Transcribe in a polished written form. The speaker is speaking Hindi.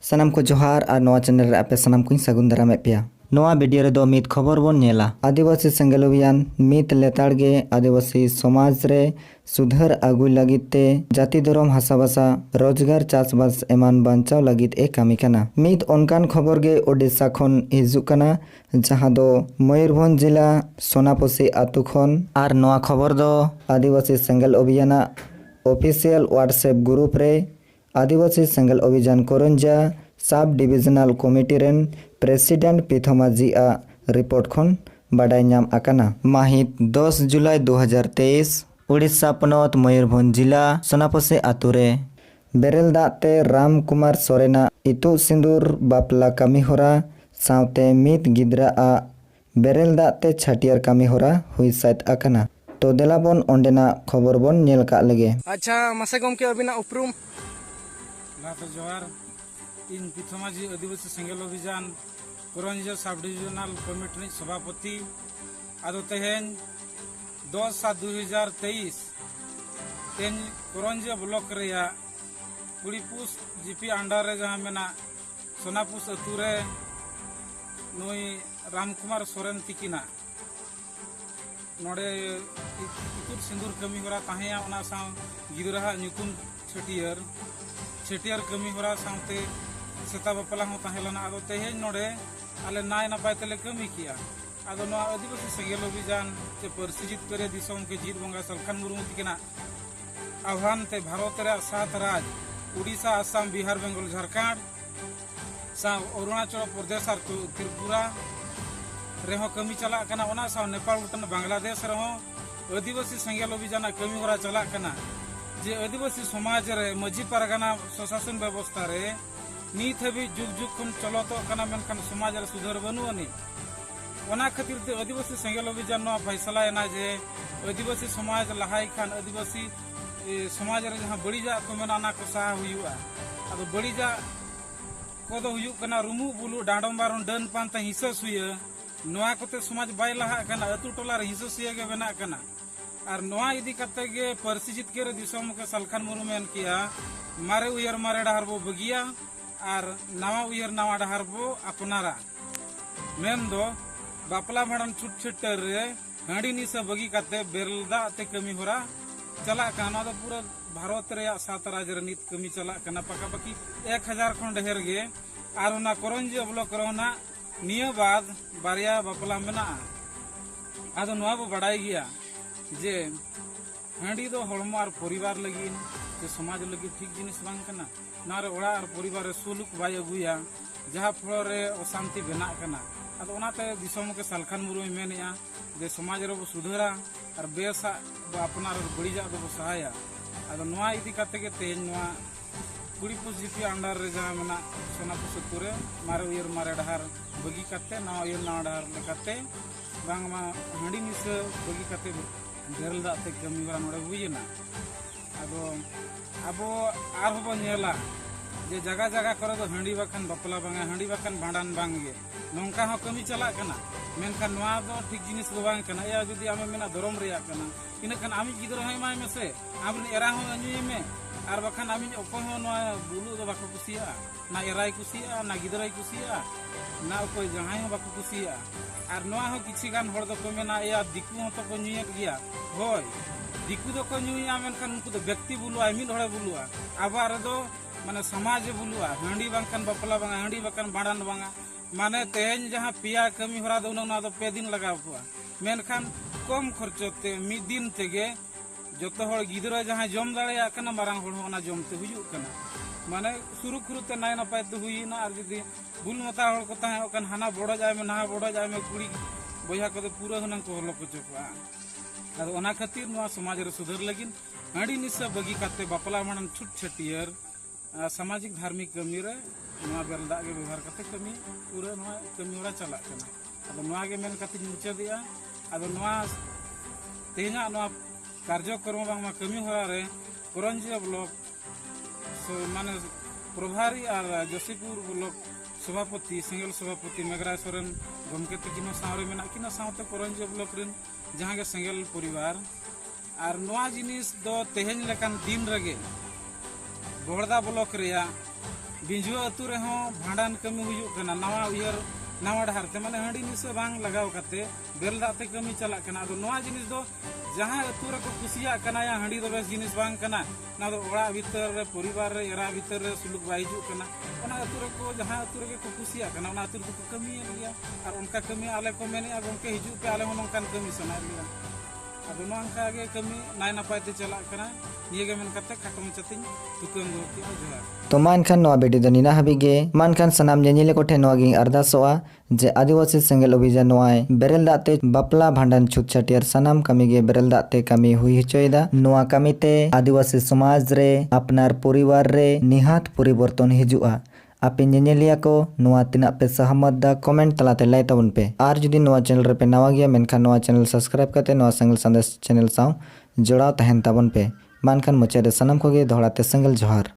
सानाम को जोहार और नवा चैनल रे आपे सानाम को सगुन दाराम पेया। नवा वीडियो रे दो मीत खबर बन नेला। आदिवासी सेंगेल अभियान मीत लेताड़गे आदिवासी समाज रे सुधार आगु लगिते जाति धर्म हासाबासा रोजगार चासबास एमान बांचाव लगित ए कामी कना। मीत अनकान खबर गे ओडिशा खन हिजुकना जहां दो मयूरभंज जिला सोनापसी आतु खन आर नवा खबर दो आदिवासी सेंगेल अभियान ऑफिशियल व्हाट्सएप ग्रुप रे आदिवासी Sengel Abhiyan Karanja sub divisional committee रेन प्रेसिडेंट पिथमा जी आ रिपोर्ट खन बाडाय नाम आकाना। माहित 10 जुलाई 2023 उड़ीसा पनत मयूरभंज जिला सोनापसी आतुरे बेरेल दाते राम कुमार सोरेना इतु सिंदूर बापला कामी होरा सावते मित गिद्रा आ बेरेल दाते छाटियार कामी होरा हुई साइट आकाना। तो देलाबन ओंडेना खबर बन नेल का लगे। अच्छा मासे गमके अबिना उपरुम लाते जोहार इन पिथमाजी आदिवासी Sengel Abhiyan Karanja sub divisional committee सभापति आदो तेहेन 10/7/2023 तेन करंजा ब्लॉक रेया कुड़ीपुस जीपी अंडर रे जहां मेना सोनापुस अतुरे नोई रामकुमार सोरेन तिकिना नोडे इतुर सिंदूर कमी होरा ताहेया ओना साव गिदरा नुकुम छेटियर कमी होरा सावते सेता बापला हो ताहेलना आदो तेहेन नोडे आले नाय नपाय तेले कमी किया आदो नो आदिवासी सेंगेल अभियान से परसिजित करे दिसोम के जीत बंगा सलखान मुर्मू तिकिना आह्वान ते भारत रे 7 राज्य उड़ीसा आसाम बिहार बेंगल झारखंड साव अरुणाचल प्रदेश और त्रिपुरा रेहो कमी चला कना ओना साव नेपाल भूटान बांग्लादेश रेहो आदिवासी सेंगेल अभियान कमी होरा चला कना जे आदिवासी समाज रे मजी परगना प्रशासन व्यवस्था रे नीत हबी जुग जुग खन चलतो कना मेनखान समाज रे सुधार बनुअनी ओना खातिर ते आदिवासी सेंगेल अभियान नो फैसला एना जे आदिवासी समाज लहाई खान आदिवासी समाज रे जहां बड़ीजा को मेना ना को साहा हुयुआ अब बड़ीजा को दो हुयु कना रुमु बुलु डांडम बारन डन पानता हिस्सा सुया नोआ कोते समाज बाय लहा कना अतु टोला रे हिस्सा सुया गे बना कना और नोआ इदी कते गे परसिजित के दिसोम के सलखान मुरुमेन किया मारे उयर मारे डहार बो बगिया और नवा उयर नवा डहार बो अपनारा मेन दो बापला भाड़न छुट छुटर रे हांडी निसा बगी कते बेरलदा ते कमी होरा चला काना तो पूरा भारत रे 7 राज्य रे नीत कमी चला कना पका पकी 1000 खन ढेर गे और ना करंजी ब्लॉक रोना निया बाद बारिया बापला मेना आदो नवा बो बड़ाई गया जे हांडी दो हड़मो और परिवार लगी जे समाज लगी ठीक जिनिस बांग कना नारे ओड़ा और परिवार सुलुक बाय अगुया जहां फल रे अशांति बेना कना आदो ओनाते दिसोम के सलखान मुरुई मेनिया जे समाज रे बो सुधारा और बेसा बो अपनार बड़ीजा दो बो सहाया आदो नवा इदी कते के तेज नवा कुड़ीपुस जीपी अंडर रे जहां मेना सोनापुस तुरे मारे उयर मारे डहार बगी कते ना उयर ना डहार लेकते बांगमा हांडी मिस बगी कते बेरल दाते कमी बरा नोडे हुइना आदो आबो आर होबो नेला जे जगह जगह करे तो हांडी बखन बपला बांगा हांडी बखन भांडन बांगे नोंका हो कमी चला कना मेनखान नवा दो ठीक जिनिस दो बांग कना या जदी आमे मेना धरम रिया कना इनखान आमी गिदर होय माय मेसे आमन एरा हो अजुय में आर बखन आमी ओको हो नवा बुलु दो बाको कुसिया ना एराय कुसिया ना गिदराय कुसिया ना कोई जहाय हो बाको कुसिया आर नवा हो किछि गान हर दो को मेना या दिकु हो तो को नुयत गया होय दिकु दो को नुया मेनखान उनको तो व्यक्ति बुलुआ मिल हड़े बुलुआ आबार दो माने समाज बुलुआ हांडी बांगखान बपला बांगा हांडी बांगखान बांडन बांगा माने तेहेन जहां पिया कमी होरा दो ना दो 2 दिन लगाव को मेनखान कम खर्चते मिद दिन तेगे जतो हर गिदरा जहां जम दाड़े कना मारांग हड़ होना जमते हुयु कना माने सुरु खुरुते नाय नपाय तो हुइना और जदी बुल मता हड़ को ताहे ओकन हाना बड़ा जाय में ना बड़ा जाय में कुड़ी बया को पूरा हनन को हलो को चपा आदो ओना खातिर नवा समाज रे सुधार लगिन हांडी निसा बगी काते बापला मानन छुट छटियर सामाजिक धार्मिक कमी रे नवा बेलदा के व्यवहार करते कमी पूरा नवा कमी होरा चला कना आदो नवा के मेन कति मुचे दिया आदो नवा तेना नवा कार्यक्रम बांगमा कमी होरा रे करंजिया ब्लॉक माने प्रभारी और जोशीपुर ब्लॉक सभापति सिंगल सभापति मेघराज सोरेन गमके तकिनो सावरे मेना किना सावते करंजिया ब्लॉक रेन जहां के सिंगल परिवार और नवा जिनिस दो तेहेन लेकान दिन रगे बोहड़ा ब्लॉक बिंजुआ अतु रेहों भांडान कमी हुयुग कना नवा उयर नवा डहार ते माने हंडी निसे बांग लगाव काते बेल दाते कमी चला कना आदो नवा जिनिस दो जहां अतु रे को कुसिया कना या हंडी दो बेस जिनिस बांग कना ना दो ओड़ा भीतर रे परिवार रे एरा भीतर रे सुलुक बाई हिजुग कना ओना अतु रे को जहां अतु रे को कुसिया कना ओना अतु रे को कमी लिया और उनका कमी आले को मेने आ गोंके हिजुग पे आले हों नोंकान कमी सना लिया आदो नोंका गे कमी नाय नापाय ते चला कना निये गे मन कते खाटो मचतिन तुकम गो की जोहार तो मानखान नवा बेटी दो निना हबीगे मानखान सनाम जेनिले कोठे नवा गिंग अरदासोआ जे आदिवासी सेंगेल अभियान नवाय बेरेल दाते बापला भांडन छुत छाटियर सनाम कमी गे बेरेल दाते कमी हुई हचोयदा नवा कमीते आदिवासी समाज रे अपनार परिवार रे निहात परिवर्तन हिजुआ आपे जेनिलिया को नवा तिना पे सहमत दा कमेंट तलाते लाई तबन पे आर जुदी नवा चैनल रे पे नवा गया मेनखान नवा चैनल सब्सक्राइब करते नवा संगल संदेश चैनल साव जोड़ाव तहन तबन पे मानखान मुचारे सनम को गे दोहराते संगल जोहार।